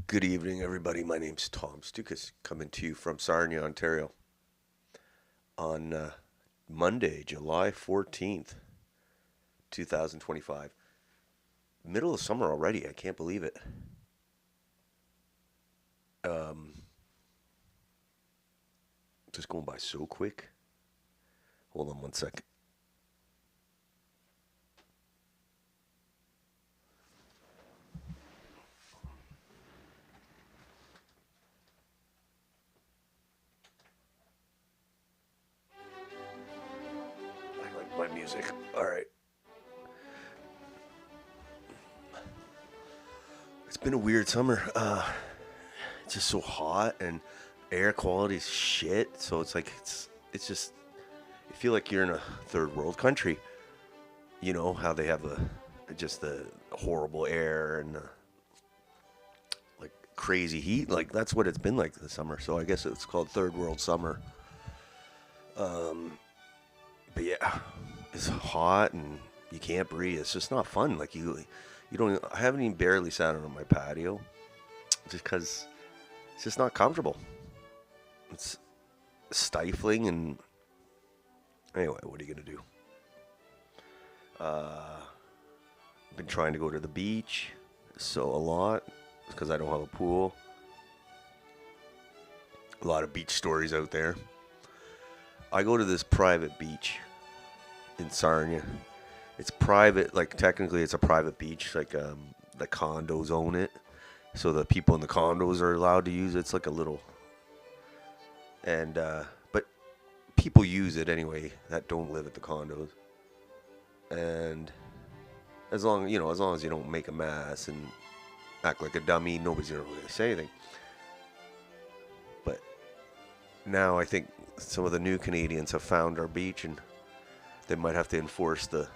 Good evening, everybody. My name's Tom Stoukas, coming to you from Sarnia, Ontario, on Monday, July 14th, 2025. Middle of summer already. I can't believe it. Um, just going by so quick. Hold on one sec. I like my music. All right. It's been a weird summer. It's just so hot and air quality is shit. So it's just you feel like you're in a third world country. You know how they have the horrible air and like crazy heat. Like that's what it's been like this summer. So I guess it's called third world summer. But yeah, it's hot and you can't breathe. It's just not fun. Like you don't. I haven't even barely sat on my patio just because it's just not comfortable. It's stifling and anyway, what are you gonna do? Uh, been trying to go to the beach so a lot because I don't have a pool. A lot of beach stories out there. I go to this private beach in Sarnia. It's private, like technically it's a private beach. Like the condos own it, so the people in the condos are allowed to use it. It's like a little, and but people use it anyway that don't live at the condos. And as long as you don't make a mess and act like a dummy, nobody's gonna really say anything. But now I think some of the new Canadians have found our beach and they might have to enforce the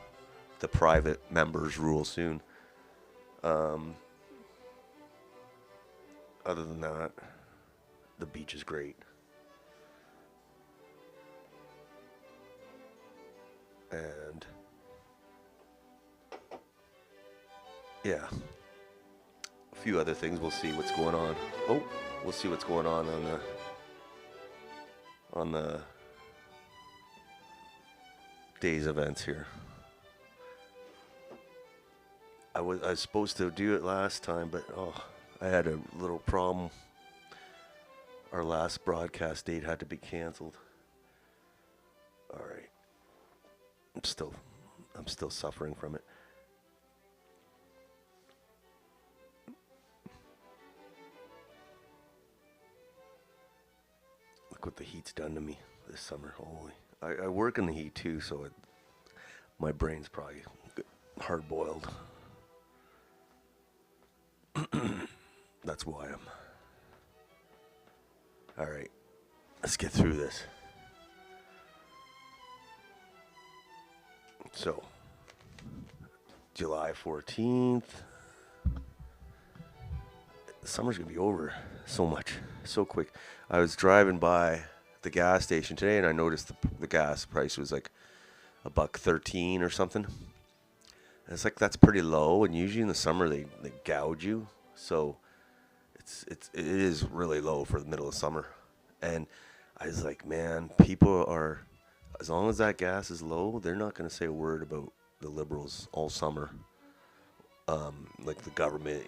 private members rule soon. Um, Other than that, the beach is great. And yeah, a few other things. We'll see what's going on. Oh, we'll see what's going on the day's events here. I was supposed to do it last time, but I had a little problem. Our last broadcast date had to be canceled. All right, I'm still I'm still suffering from it. Look what the heat's done to me this summer. Holy, I work in the heat too, so my brain's probably hard boiled. That's why I'm. All right, let's get through this. So, July 14th. Summer's gonna be over so much, so quick. I was driving by the gas station today and I noticed the gas price was like a buck 13 or something. And it's like that's pretty low, and usually in the summer they gouge you. So it is really low for the middle of summer. And I was like, man, people are, as long as that gas is low, they're not going to say a word about the liberals all summer. Like the government,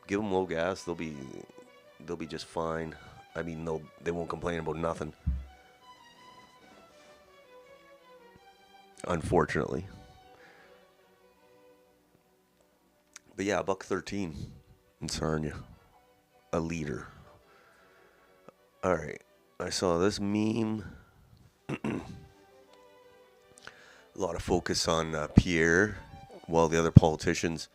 give them low gas, they'll be just fine. I mean, they won't complain about nothing. Unfortunately, but yeah, buck 13 in Sarnia, a liter. All right, I saw this meme. A lot of focus on Pierre, while the other politicians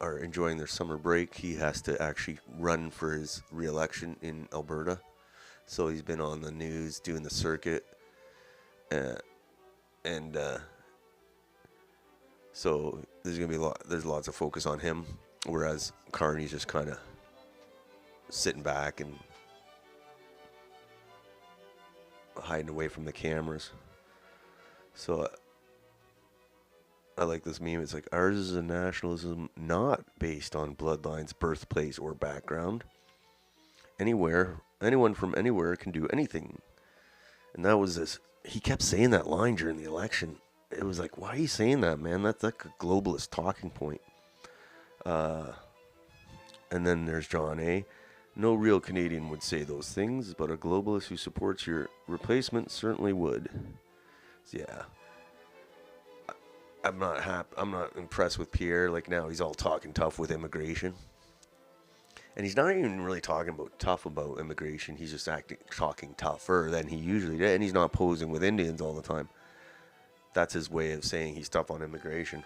are enjoying their summer break. He has to actually run for his re-election in Alberta, so he's been on the news doing the circuit, uh, and so there's gonna be there's lots of focus on him, whereas Carney's just kind of sitting back and hiding away from the cameras. So I like this meme. It's like, ours is a nationalism not based on bloodlines, birthplace, or background. Anyone from anywhere can do anything. And that was this. He kept saying that line during the election. It was like, why are you saying that, man? That's like a globalist talking point. And then there's John A. No real Canadian would say those things, but a globalist who supports your replacement certainly would. Yeah. I'm not happy. I'm not impressed with Pierre. Like now, he's all talking tough with immigration, and he's not even really talking tough about immigration. He's just talking tougher than he usually did, and he's not posing with Indians all the time. That's his way of saying he's tough on immigration.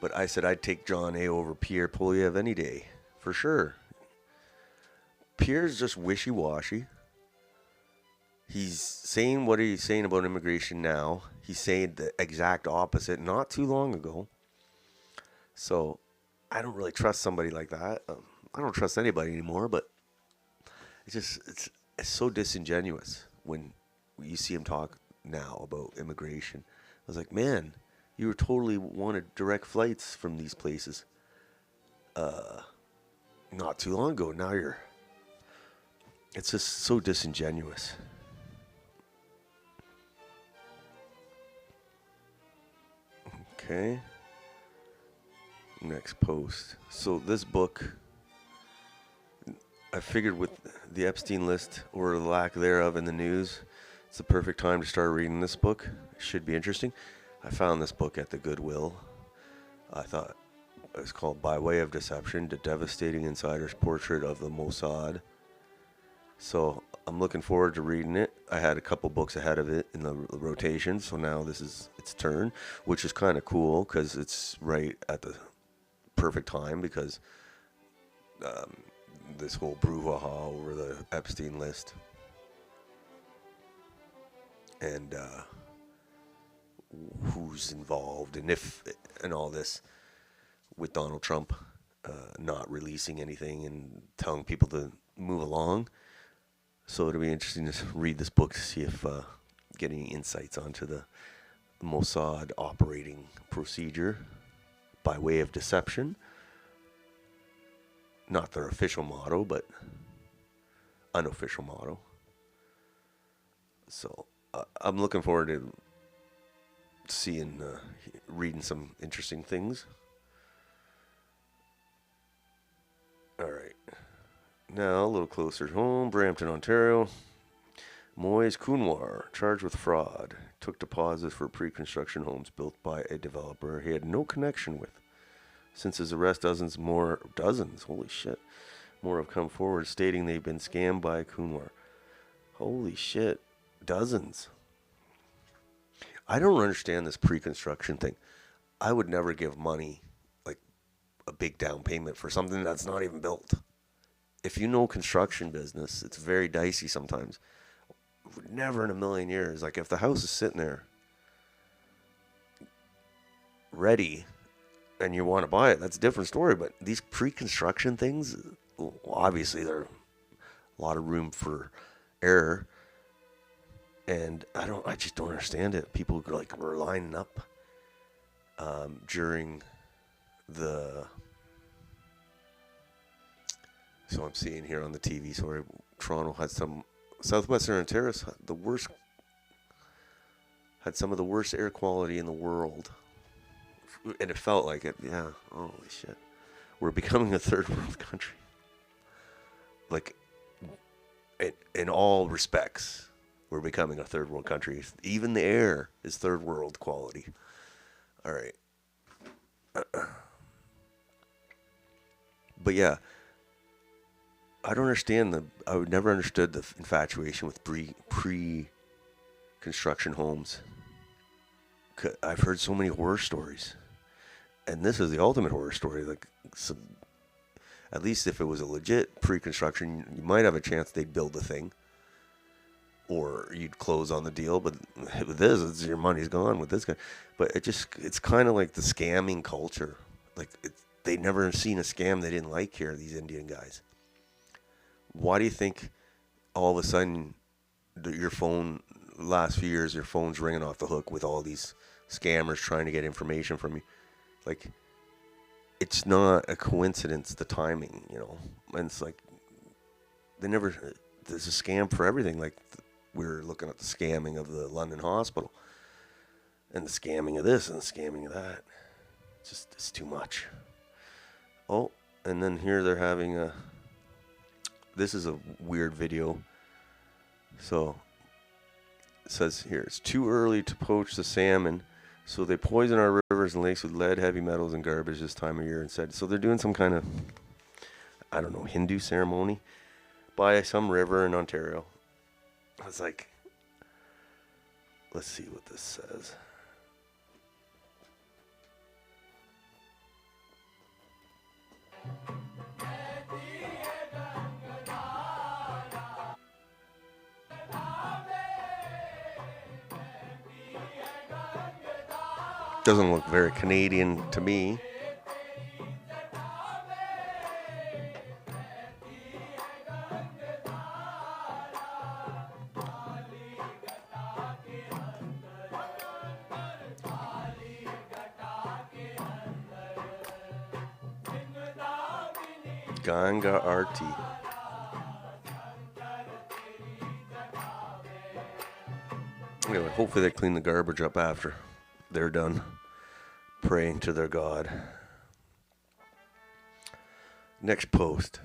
But I said I'd take John A. over Pierre Poilievre any day, for sure. Pierre's just wishy-washy. He's saying what he's saying about immigration now. He's saying the exact opposite not too long ago. So I don't really trust somebody like that. I don't trust anybody anymore, but it's so disingenuous when you see him talk now about immigration. I was like, man, you were totally wanted direct flights from these places not too long ago. Now it's just so disingenuous. Okay. Next post. So this book, I figured with the Epstein list or the lack thereof in the news, it's the perfect time to start reading this book. It should be interesting. I found this book at the Goodwill. I thought it was called By Way of Deception, The Devastating Insider's Portrait of the Mossad. So I'm looking forward to reading it. I had a couple books ahead of it in the rotation, so now this is its turn, which is kind of cool because it's right at the perfect time because this whole brouhaha over the Epstein list and who's involved and all this with Donald Trump not releasing anything and telling people to move along. So it'll be interesting to read this book to see if get any insights onto the Mossad operating procedure by way of deception. Not their official motto, but unofficial motto. So I'm looking forward to reading some interesting things. All right. Now, a little closer home, Brampton, Ontario. Moise Kunwar, charged with fraud, took deposits for pre-construction homes built by a developer he had no connection with. Since his arrest, dozens, holy shit, more have come forward stating they've been scammed by Kunwar. Holy shit, dozens. I don't understand this pre-construction thing. I would never give money, like a big down payment for something that's not even built. If you know construction business, it's very dicey sometimes. Never in a million years. Like if the house is sitting there ready and you want to buy it, that's a different story. But these pre-construction things, obviously there's a lot of room for error. And I just don't understand it. People were lining up during the... So I'm seeing here on the TV, sorry, Toronto had southwestern Ontario had some of the worst air quality in the world. And it felt like it, yeah, holy shit. We're becoming a third world country. Like, in all respects, we're becoming a third world country. Even the air is third world quality. All right. But yeah. I don't understand I would never understood the infatuation with pre-construction homes. I've heard so many horror stories, and this is the ultimate horror story. At least if it was a legit pre-construction, you might have a chance they'd build the thing, or you'd close on the deal. But with this, your money's gone with this guy. But it's kind of like the scamming culture. Like they'd never seen a scam they didn't like here. These Indian guys. Why do you think all of a sudden your phone, last few years, your phone's ringing off the hook with all these scammers trying to get information from you. Like, it's not a coincidence, the timing, you know. And it's like, there's a scam for everything. Like, we were looking at the scamming of the London hospital, and the scamming of this, and the scamming of that. It's too much. Oh, and then here they're having this is a weird video. So, it says here, it's too early to poach the salmon, so they poison our rivers and lakes with lead, heavy metals, and garbage this time of year instead. So they're doing some kind of, I don't know, Hindu ceremony by some river in Ontario. I was like, let's see what this says. Doesn't look very Canadian to me. Ganga Arti. Anyway, hopefully they clean the garbage up after they're done praying to their God. Next post.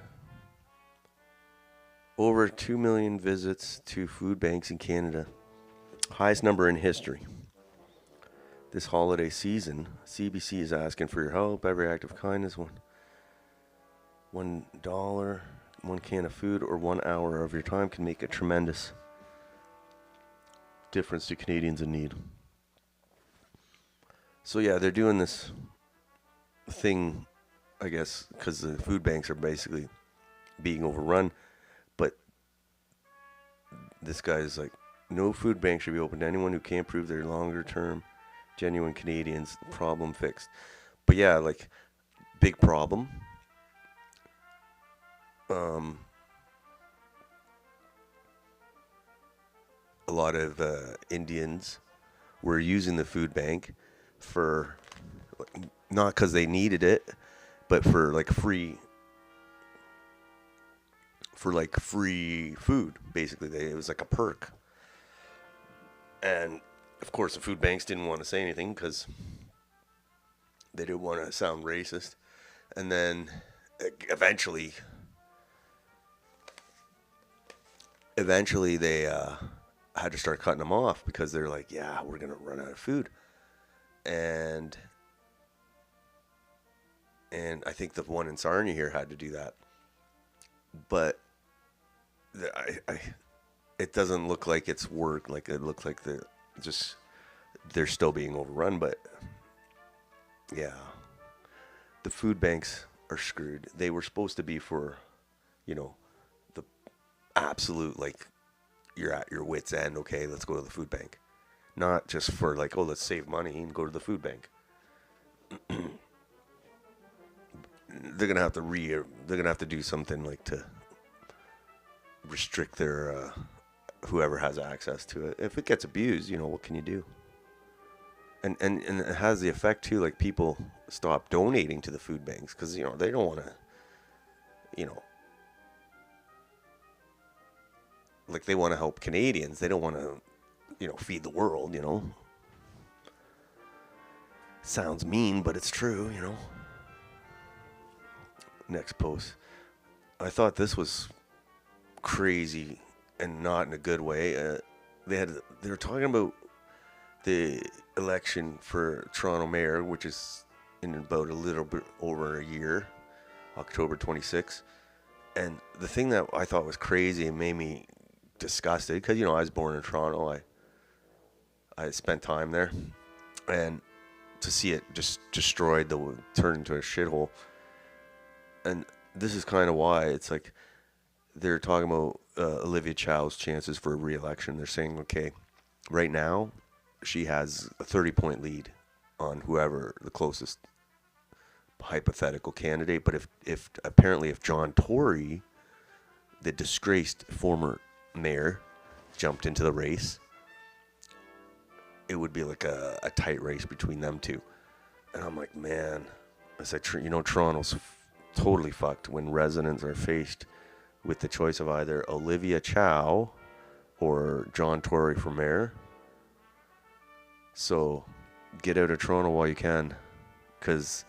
Over 2 million visits to food banks in Canada. Highest number in history. This holiday season, CBC is asking for your help. Every act of kindness, $1, one can of food, or 1 hour of your time can make a tremendous difference to Canadians in need. So yeah, they're doing this thing, I guess, because the food banks are basically being overrun. But this guy is like, no food bank should be open to anyone who can't prove they're longer term, genuine Canadians. Problem fixed. But yeah, like, big problem. A lot of Indians were using the food bank for, not because they needed it, but for free food. Basically, it was like a perk. And of course, the food banks didn't want to say anything because they didn't want to sound racist. And then eventually they had to start cutting them off because they're like, yeah, we're going to run out of food. And I think the one in Sarnia here had to do that. But it doesn't look like it's worked. Like, it looks like they're still being overrun. But yeah, the food banks are screwed. They were supposed to be for, the absolute, like, you're at your wit's end. Okay, let's go to the food bank. Not just for like, oh, let's save money and go to the food bank. They're gonna have to do something like to restrict their whoever has access to it. If it gets abused, what can you do? And it has the effect too. Like, people stop donating to the food banks because they don't want to, like, they want to help Canadians. They don't want to, feed the world. Sounds mean, but it's true. Next post. I thought this was crazy and not in a good way. They were talking about the election for Toronto mayor, which is in about a little bit over a year, October 26th. And the thing that I thought was crazy and made me disgusted, because I was born in Toronto, I spent time there, and to see it just destroyed, turned into a shithole. And this is kind of why it's like they're talking about Olivia Chow's chances for re-election. They're saying, okay, right now she has a 30-point lead on whoever the closest hypothetical candidate. But if John Tory, the disgraced former mayor, jumped into the race, it would be like a tight race between them two. And I'm like, man, I said, Toronto's totally fucked when residents are faced with the choice of either Olivia Chow or John Tory for mayor. So get out of Toronto while you can, because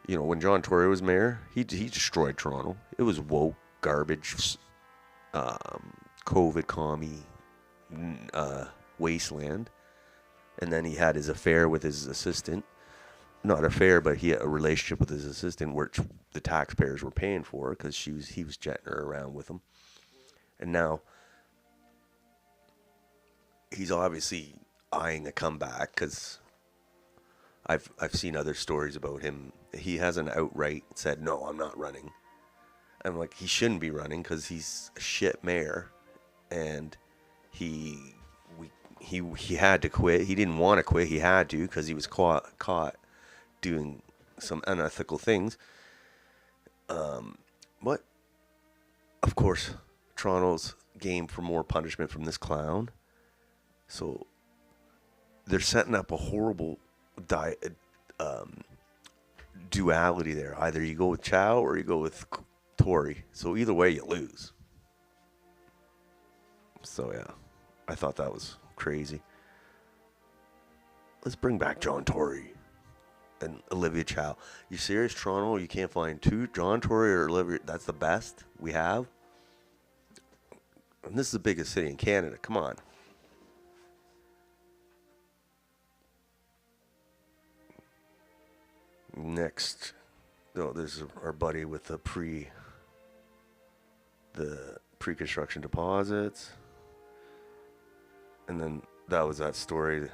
when John Tory was mayor, he destroyed Toronto. It was woke garbage, COVID commie wasteland. And then he had his affair with his assistant. Not affair, but he had a relationship with his assistant, which the taxpayers were paying for because he was jetting her around with him. And now he's obviously eyeing a comeback, because I've seen other stories about him. He hasn't outright said, no, I'm not running. I'm like, he shouldn't be running because he's a shit mayor, and he had to quit. He didn't want to quit. He had to because he was caught doing some unethical things. But of course, Toronto's game for more punishment from this clown. So they're setting up a horrible duality there. Either you go with Chow or you go with Tory. So either way, you lose. So yeah, I thought that was crazy. Let's bring back John Tory and Olivia Chow. You serious, Toronto? You can't find two, John Tory or Olivia? That's the best we have? And this is the biggest city in Canada. Come on. Next, there's our buddy with the pre-construction deposits. And then that was that story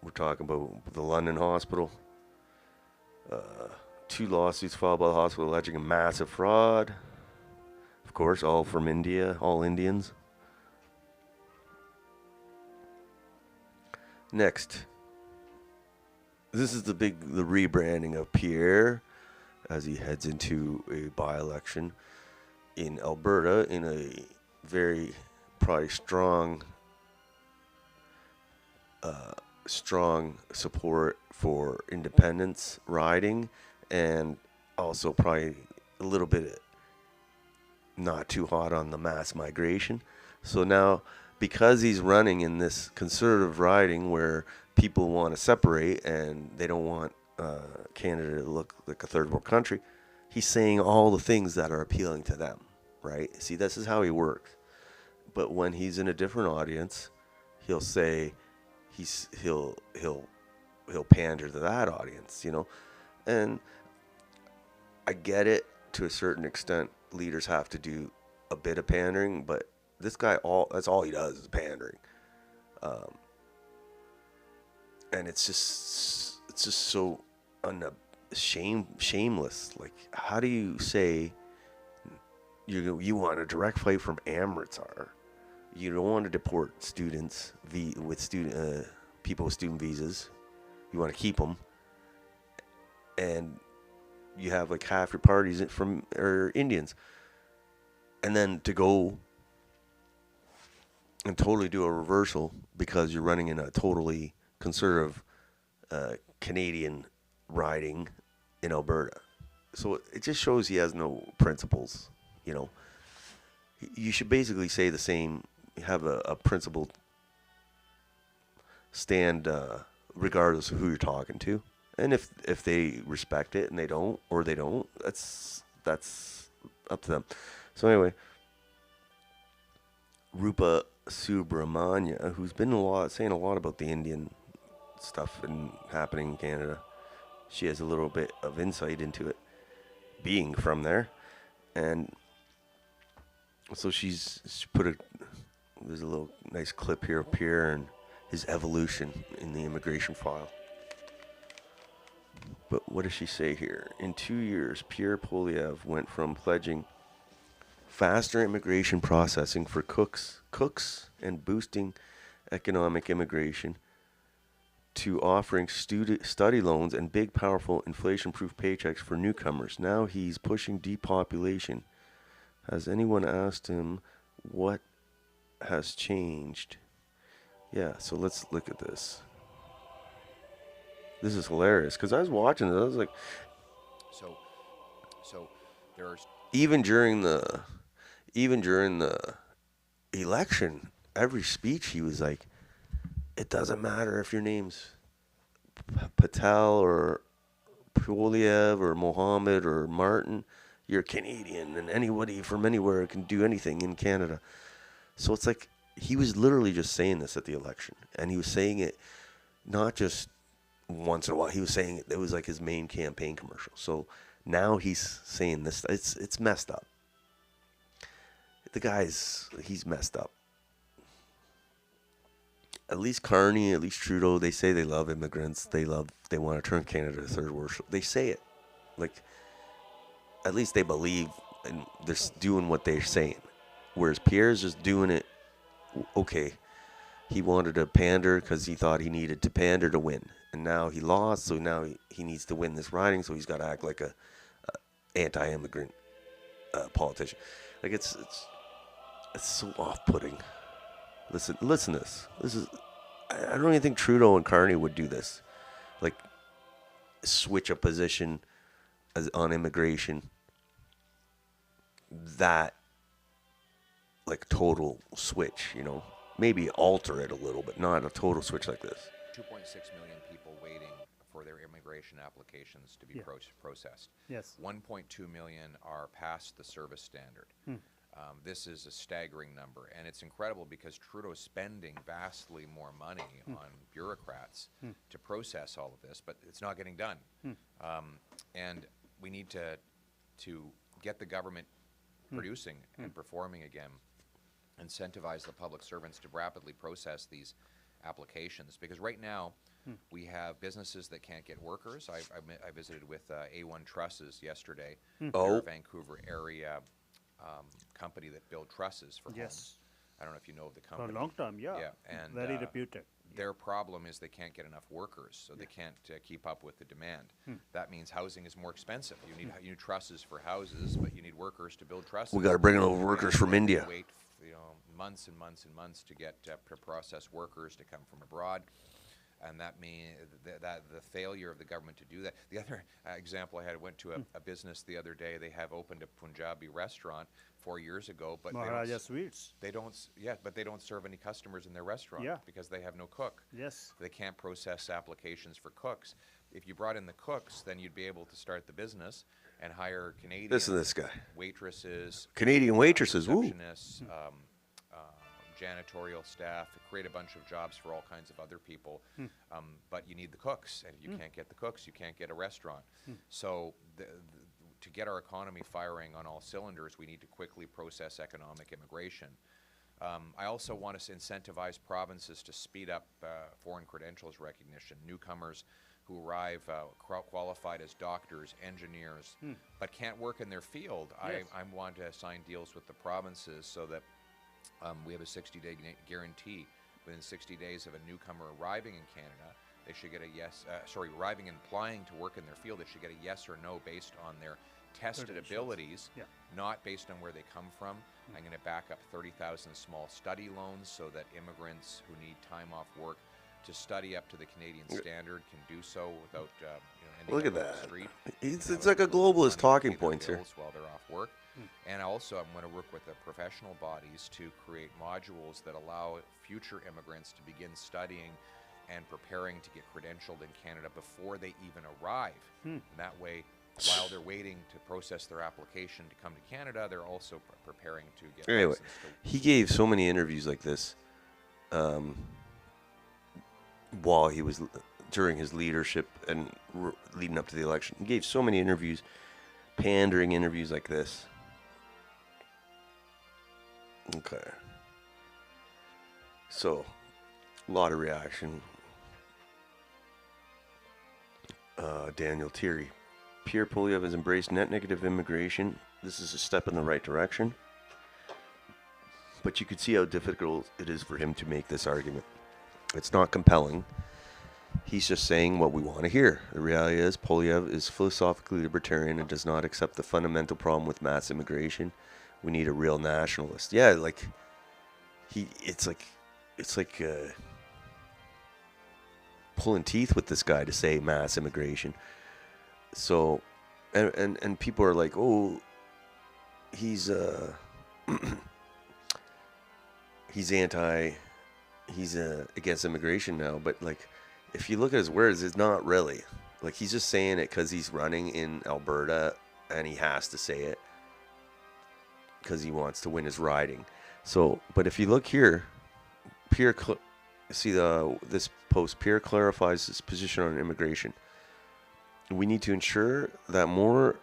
we're talking about, the London hospital. 2 lawsuits filed by the hospital alleging a massive fraud. Of course, all from India, all Indians. Next, this is the rebranding of Pierre as he heads into a by-election in Alberta in a very probably strong support for independence riding, and also probably a little bit not too hot on the mass migration. So now, because he's running in this conservative riding where people want to separate and they don't want Canada to look like a third world country, he's saying all the things that are appealing to them, right? See, this is how he works. But when he's in a different audience, he'll say he'll pander to that audience, And I get it to a certain extent. Leaders have to do a bit of pandering, but this guy, that's all he does is pandering. And it's just so shameless. Like, how do you say you want a direct flight from Amritsar? You don't want to deport students people with student visas. You want to keep them, and you have like half your parties are Indians, and then to go and totally do a reversal because you're running in a totally conservative Canadian riding in Alberta. So it just shows he has no principles. You should basically say the same. Have a principled stand regardless of who you're talking to, and if they respect it and they don't, that's up to them. So anyway, Rupa Subramanya, who's been saying a lot about the Indian stuff happening in Canada, she has a little bit of insight into it, being from there, and so she's put there's a little nice clip here of Pierre and his evolution in the immigration file. But what does she say here? In 2 years, Pierre Poilievre went from pledging faster immigration processing for cooks and boosting economic immigration to offering study loans and big, powerful, inflation-proof paychecks for newcomers. Now he's pushing depopulation. Has anyone asked him what has changed? Yeah, so let's look at this. This is hilarious because I was watching it. I was like, So, so there's even during the even during the election, every speech he was like, it doesn't matter if your name's Patel or Poilievre or Mohammed or Martin, you're Canadian, and anybody from anywhere can do anything in Canada. So it's like he was literally just saying this at the election, and he was saying it not just once in a while. He was saying it was like his main campaign commercial. So now he's saying this. It's messed up. He's messed up. At least Carney, at least Trudeau, they say they love immigrants. They want to turn Canada to third world. They say it. Like, at least they believe and they're doing what they're saying. Whereas Pierre's just doing it, okay, he wanted to pander because he thought he needed to pander to win. And now he lost, so now he needs to win this riding, so he's got to act like a anti-immigrant politician. Like, it's so off-putting. Listen to this. I don't even think Trudeau and Carney would do this. Like, switch a position on immigration. That, like, total switch, Maybe alter it a little, but not a total switch like this. 2.6 million people waiting for their immigration applications to be processed. Yes. 1.2 million are past the service standard. This is a staggering number, and it's incredible because Trudeau's spending vastly more money on bureaucrats to process all of this, but it's not getting done. And we need to get the government producing and performing again, incentivize the public servants to rapidly process these applications, because right now we have businesses that can't get workers. I visited with A1 Trusses yesterday. They're a Vancouver area company that build trusses for homes. I don't know if you know of the company. For a long time, yeah. And very reputed. Their problem is they can't get enough workers, so they can't keep up with the demand. That means housing is more expensive. You need trusses for houses, but you need workers to build trusses. We got to bring in over workers from India. Wait, months and months and months to get to process workers to come from abroad. And that means that the failure of the government to do that. The other example I went to a business the other day. They have opened a Punjabi restaurant 4 years ago, but Maharaja Sweets. they don't serve any customers in their restaurant because they have no cook. Yes. They can't process applications for cooks. If you brought in the cooks, then you'd be able to start the business and hire Canadian this guy. Waitresses, Canadian waitresses, receptionists, janitorial staff, create a bunch of jobs for all kinds of other people. But you need the cooks, and if you can't get the cooks, you can't get a restaurant. So to get our economy firing on all cylinders, we need to quickly process economic immigration. I also want to incentivize provinces to speed up foreign credentials recognition. Newcomers who arrive qualified as doctors, engineers, but can't work in their field. I want to sign deals with the provinces so that we have a 60-day guarantee. Within 60 days of a newcomer arriving in Canada, they should get a yes. Arriving and applying to work in their field, they should get a yes or no based on their tested abilities, not based on where they come from. I'm going to back up 30,000 small study loans so that immigrants who need time off work to study up to the Canadian standard can do so without ending Look up at on that. the street. It's like a globalist talking points here. While they're off work. And also I'm going to work with the professional bodies to create modules that allow future immigrants to begin studying and preparing to get credentialed in Canada before they even arrive. And that way, while they're waiting to process their application to come to Canada, they're also preparing to get licensed. He gave so many interviews like this while he was during his leadership and leading up to the election. He gave so many interviews, pandering interviews like this. Okay. So, a lot of reaction. Daniel Thierry. Pierre Poilievre has embraced net negative immigration. This is a step in the right direction. But you could see how difficult it is for him to make this argument. It's not compelling. He's just saying what we want to hear. The reality is Poilievre is philosophically libertarian and does not accept the fundamental problem with mass immigration. We need a real nationalist. Yeah, like pulling teeth with this guy to say mass immigration. So, and people are like, oh, he's he's against immigration now. But like, if you look at his words, it's not really. Like, he's just saying it because he's running in Alberta and he has to say it because he wants to win his riding. So, but if you look here, this post, Pierre clarifies his position on immigration. We need to ensure that more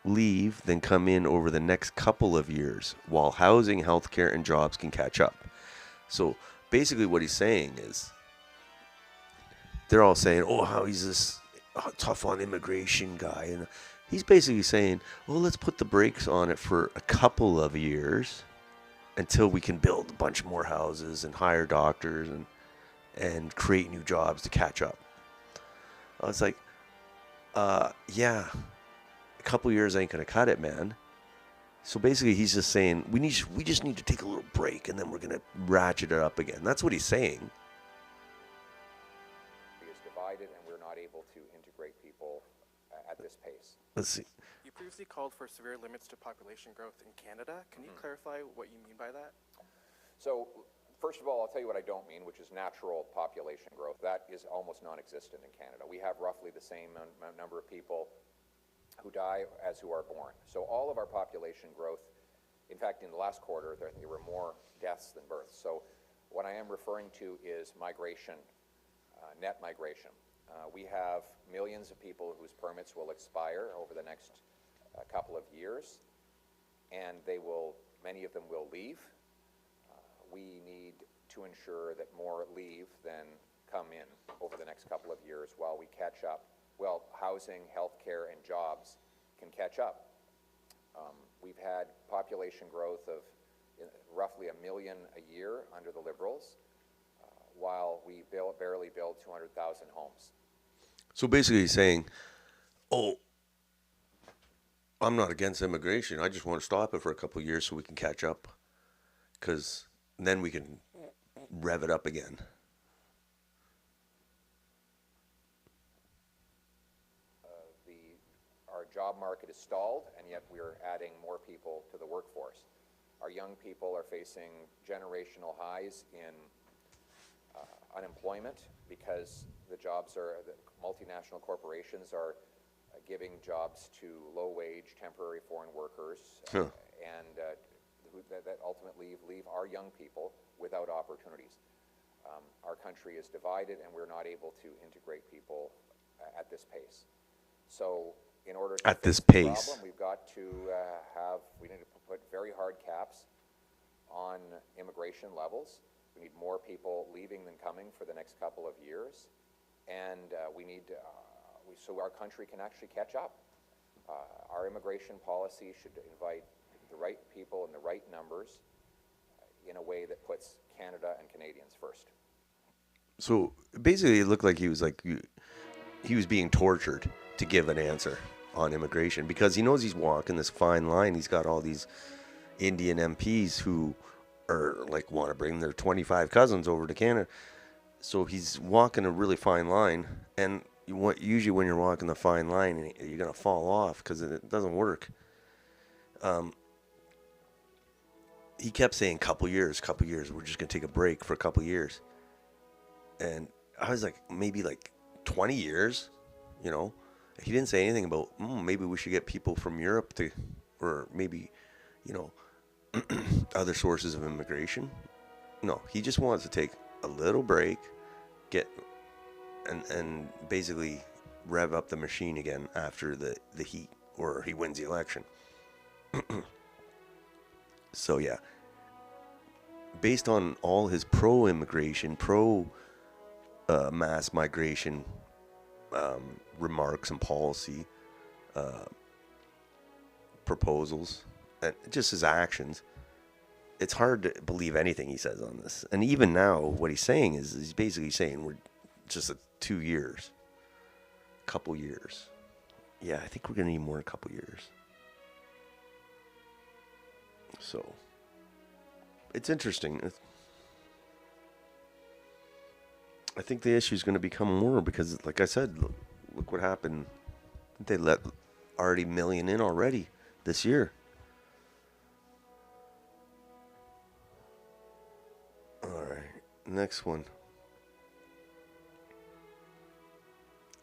leave than come in over the next couple of years, while housing, healthcare, and jobs can catch up. So basically what he's saying is, they're all saying, oh, how he's this tough on immigration guy. And he's basically saying, well, let's put the brakes on it for a couple of years until we can build a bunch more houses and hire doctors and create new jobs to catch up. I was like, yeah, a couple years ain't going to cut it, man. So basically he's just saying, we just need to take a little break and then we're going to ratchet it up again. That's what he's saying. Is divided and we're not able to integrate people at this pace. Let's see. You previously called for severe limits to population growth in Canada. Can you clarify what you mean by that? So, first of all, I'll tell you what I don't mean, which is natural population growth. That is almost non-existent in Canada. We have roughly the same number of people who die as who are born. So all of our population growth, in fact, in the last quarter, there were more deaths than births. So what I am referring to is migration, net migration. We have millions of people whose permits will expire over the next couple of years, and many of them will leave. We need to ensure that more leave than come in over the next couple of years while we catch up. Well, housing, healthcare, and jobs can catch up. We've had population growth of roughly 1 million a year under the Liberals, while we barely build 200,000 homes. So basically he's saying, oh, I'm not against immigration. I just want to stop it for a couple of years so we can catch up, because then we can rev it up again. Our job market is stalled, and yet we're adding more people to the workforce. Our young people are facing generational highs in unemployment because the multinational corporations are giving jobs to low-wage, temporary foreign workers, and that ultimately leave our young people without opportunities. Our country is divided, and we're not able to integrate people at this pace. So, in order to at fix this the pace, problem, we've got to we need to put very hard caps on immigration levels. We need more people leaving than coming for the next couple of years, and we need so our country can actually catch up. Our immigration policy should invite the right people in the right numbers in a way that puts Canada and Canadians first. So basically, it looked like he was being tortured to give an answer on immigration, because he knows he's walking this fine line. He's got all these Indian MPs who are like want to bring their 25 cousins over to Canada. So he's walking a really fine line, and usually when you're walking the fine line, you're gonna fall off because it doesn't work. He kept saying couple years. We're just gonna take a break for a couple years, and I was like, maybe like 20 years, you know. He didn't say anything about maybe we should get people from Europe to, or maybe, you know, other sources of immigration. No, he just wants to take a little break, and basically rev up the machine again after the heat, or he wins the election. So yeah, based on all his pro-immigration, mass migration remarks and policy proposals, and just his actions, it's hard to believe anything he says on this. And even now, what he's saying is he's basically saying we're just 2 years, couple years. Yeah, I think we're gonna need more than a couple years. So it's interesting. I think the issue is going to become more because, like I said, look what happened. They let already million in already this year. All right, next one.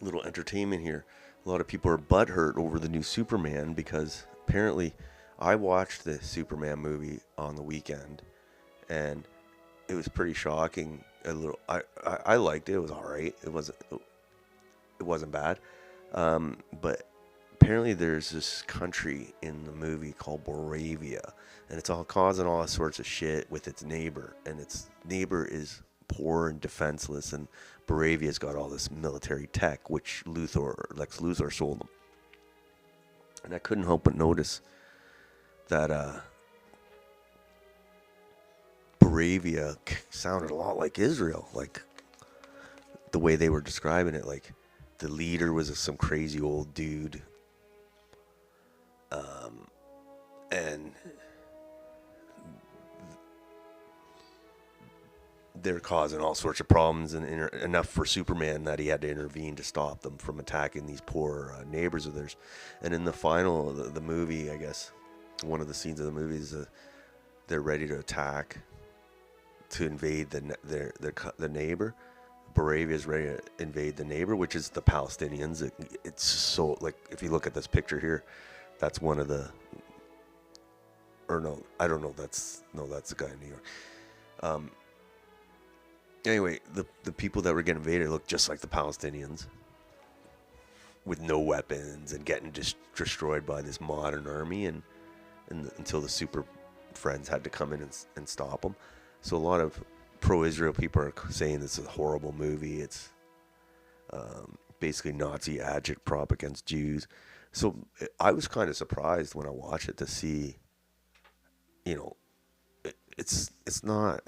Little entertainment here. A lot of people are butthurt over the new Superman because apparently I watched the Superman movie on the weekend and it was pretty shocking. A little, I liked it. It was all right. It wasn't bad. But apparently there's this country in the movie called Boravia, and it's all causing all sorts of shit with its neighbor, and its neighbor is poor and defenseless, and Boravia's got all this military tech, which Lex Luthor sold them. And I couldn't help but notice that Boravia sounded a lot like Israel, like the way they were describing it. Like the leader was some crazy old dude, and they're causing all sorts of problems, and enough for Superman that he had to intervene to stop them from attacking these poor neighbors of theirs. And in the final of the movie, I guess one of the scenes of the movie is they're ready to attack, to invade the neighbor. Boravia is ready to invade the neighbor, which is the Palestinians. It's so, like, if you look at this picture here, that's one of the, or no, I don't know. That's the guy in New York. Anyway, the people that were getting invaded looked just like the Palestinians, with no weapons and getting destroyed by this modern army, and until the super friends had to come in and stop them. So a lot of pro-Israel people are saying this is a horrible movie. It's basically Nazi agitprop against Jews. So I was kind of surprised when I watched it to see, it's not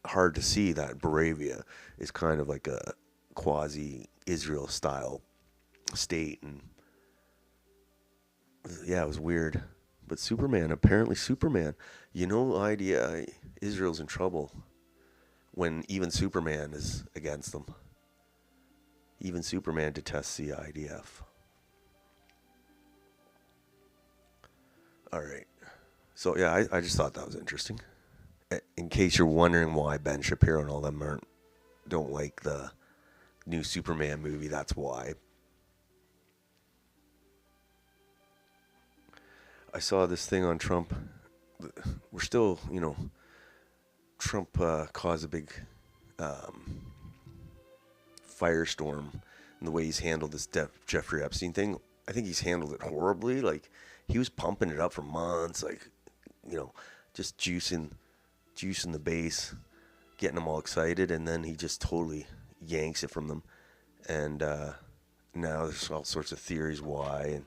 hard to see that Boravia is kind of like a quasi-Israel style state. And yeah, it was weird. But apparently Superman, idea Israel's in trouble when even Superman is against them. Even Superman detests the IDF. All right. So, yeah, I just thought that was interesting. In case you're wondering why Ben Shapiro and all them don't like the new Superman movie, that's why. I saw this thing on Trump. We're still, Trump caused a big firestorm in the way he's handled this Jeffrey Epstein thing. I think he's handled it horribly. Like, he was pumping it up for months, like, just juicing the base, getting them all excited, and then he just totally yanks it from them. And now there's all sorts of theories why, and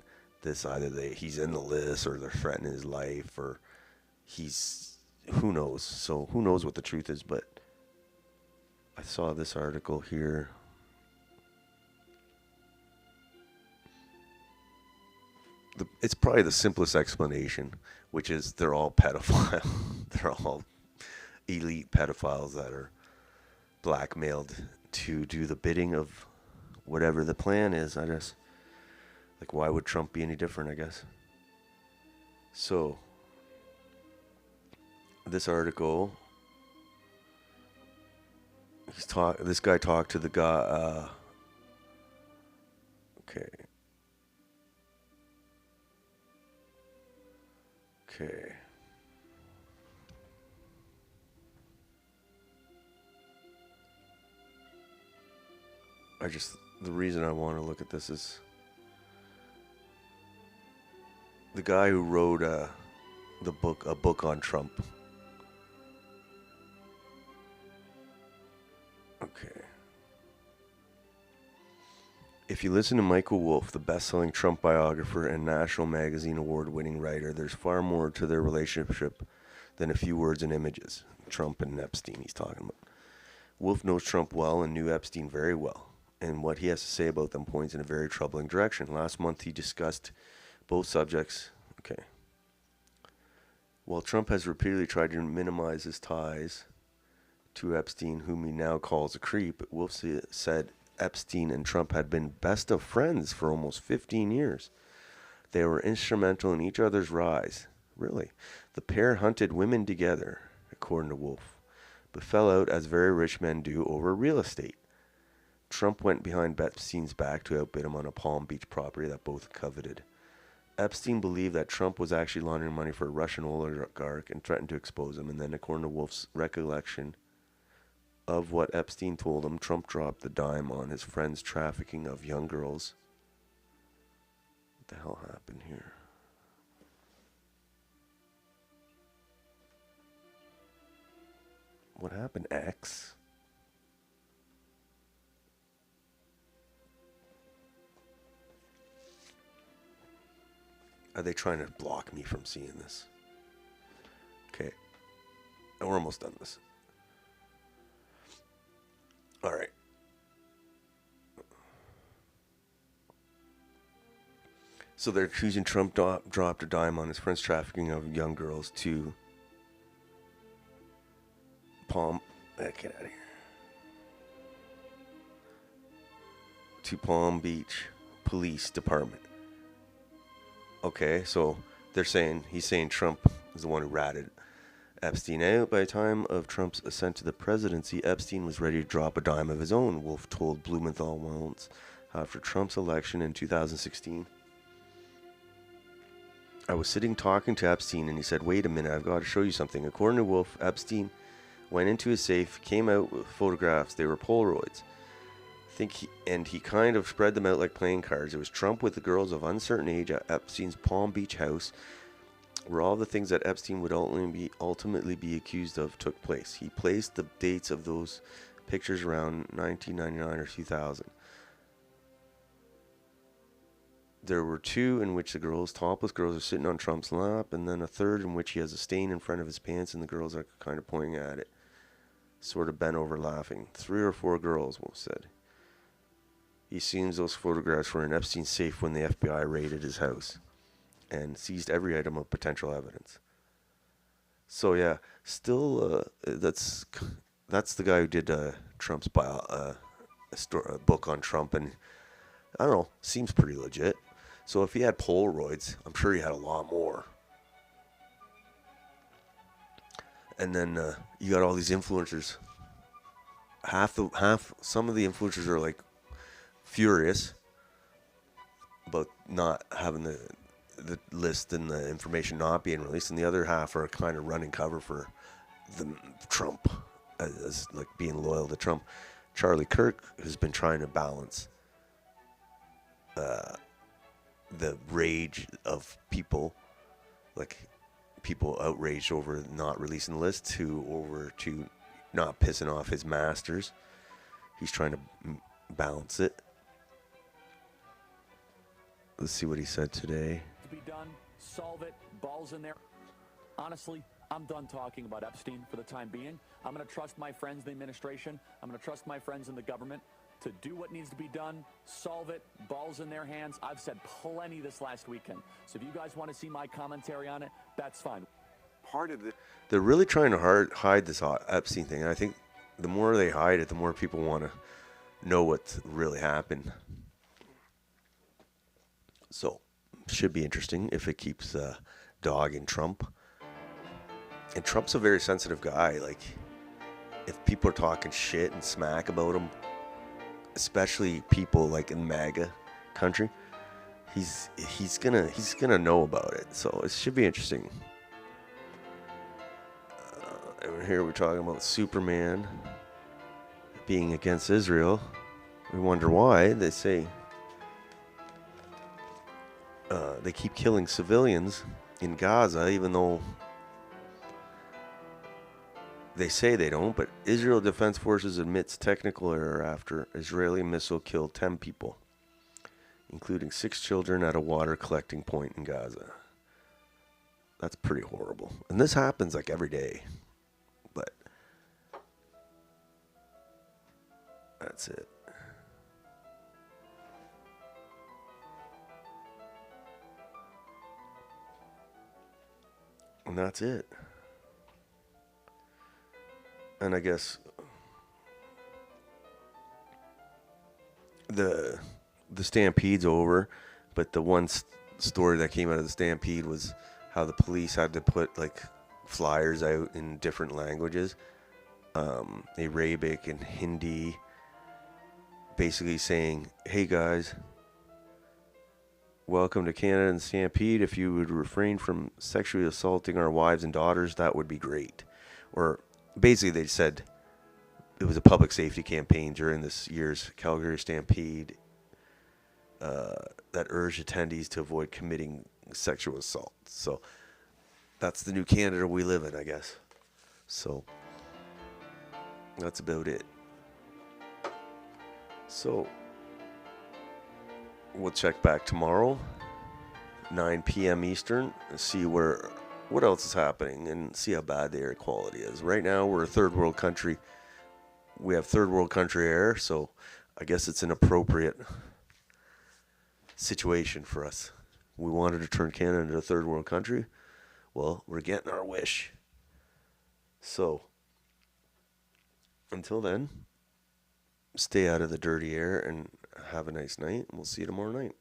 he's in the list, or they're threatening his life, or who knows. So who knows what the truth is, but I saw this article here. It's probably the simplest explanation, which is they're all pedophiles. They're all elite pedophiles that are blackmailed to do the bidding of whatever the plan is. I guess, like, why would Trump be any different, I guess? So, this article, this guy talked to the guy, okay. The reason I want to look at this is the guy who wrote a book on Trump. Okay. If you listen to Michael Wolff, the best-selling Trump biographer and National Magazine award-winning writer, there's far more to their relationship than a few words and images. Trump and Epstein he's talking about. Wolff knows Trump well and knew Epstein very well, and what he has to say about them points in a very troubling direction. Last month he discussed both subjects. Okay. While Trump has repeatedly tried to minimize his ties to Epstein, whom he now calls a creep. Wolf said Epstein and Trump had been best of friends for almost 15 years. They were instrumental in each other's rise. Really. The pair hunted women together, according to Wolf, but fell out as very rich men do over real estate. Trump went behind Epstein's back to outbid him on a Palm Beach property that both coveted. Epstein believed that Trump was actually laundering money for a Russian oligarch and threatened to expose him. And then, according to Wolf's recollection of what Epstein told him, Trump dropped the dime on his friend's trafficking of young girls. What the hell happened here? What happened, X? Are they trying to block me from seeing this? Okay. We're almost done this. All right. So they're accusing Trump dropped a dime on his friend's trafficking of young girls to get out of here. To Palm Beach Police Department. Okay, so he's saying Trump is the one who ratted Epstein out. By the time of Trump's ascent to the presidency, Epstein was ready to drop a dime of his own, Wolf told Blumenthal once after Trump's election in 2016. I was sitting talking to Epstein and he said, "Wait a minute, I've got to show you something." According to Wolf, Epstein went into his safe, came out with photographs. They were Polaroids. He kind of spread them out like playing cards. It was Trump with the girls of uncertain age at Epstein's Palm Beach house, where all the things that Epstein would ultimately be accused of took place. He placed the dates of those pictures around 1999 or 2000. There were two in which the topless girls are sitting on Trump's lap, and then a third in which he has a stain in front of his pants and the girls are kind of pointing at it, sort of bent over laughing. 3 or 4 girls, Wolf said. He assumes those photographs were in Epstein's safe when the FBI raided his house and seized every item of potential evidence. So yeah, still, that's the guy who did Trump's a book on Trump, and I don't know, seems pretty legit. So if he had Polaroids, I'm sure he had a lot more. And then you got all these influencers. Some of the influencers are like furious about not having the list and the information not being released, and the other half are kind of running cover for the Trump as like being loyal to Trump. Charlie Kirk has been trying to balance the rage of people, like people outraged over not releasing the list, to not pissing off his masters. He's trying to balance it. Let's see what he said today. To be done, solve it, balls in there. Honestly, I'm done talking about Epstein for the time being. I'm going to trust my friends in the administration. I'm going to trust my friends in the government to do what needs to be done, solve it, balls in their hands. I've said plenty this last weekend. So if you guys want to see my commentary on it, that's fine. They're really trying to hide this Epstein thing. And I think the more they hide it, the more people want to know what really happened. So, should be interesting if it keeps dogging Trump. And Trump's a very sensitive guy. Like, if people are talking shit and smack about him, especially people like in MAGA country, he's gonna know about it. So it should be interesting. And here we're talking about Superman being against Israel. We wonder why. They say they keep killing civilians in Gaza, even though they say they don't. But Israel Defense Forces admits technical error after Israeli missile killed 10 people, including 6 children at a water collecting point in Gaza. That's pretty horrible. And this happens like every day. But that's it. And that's it. And I guess the stampede's over, but the one story that came out of the stampede was how the police had to put like flyers out in different languages, Arabic and Hindi, basically saying, "Hey guys, welcome to Canada and Stampede. If you would refrain from sexually assaulting our wives and daughters, that would be great." Or basically they said it was a public safety campaign during this year's Calgary Stampede that urged attendees to avoid committing sexual assault. So that's the new Canada we live in, I guess. So that's about it. So we'll check back tomorrow, 9 p.m. Eastern, and see what else is happening and see how bad the air quality is. Right now, we're a third world country. We have third world country air, so I guess it's an appropriate situation for us. We wanted to turn Canada into a third world country. Well, we're getting our wish. So, until then, stay out of the dirty air and have a nice night. We'll see you tomorrow night.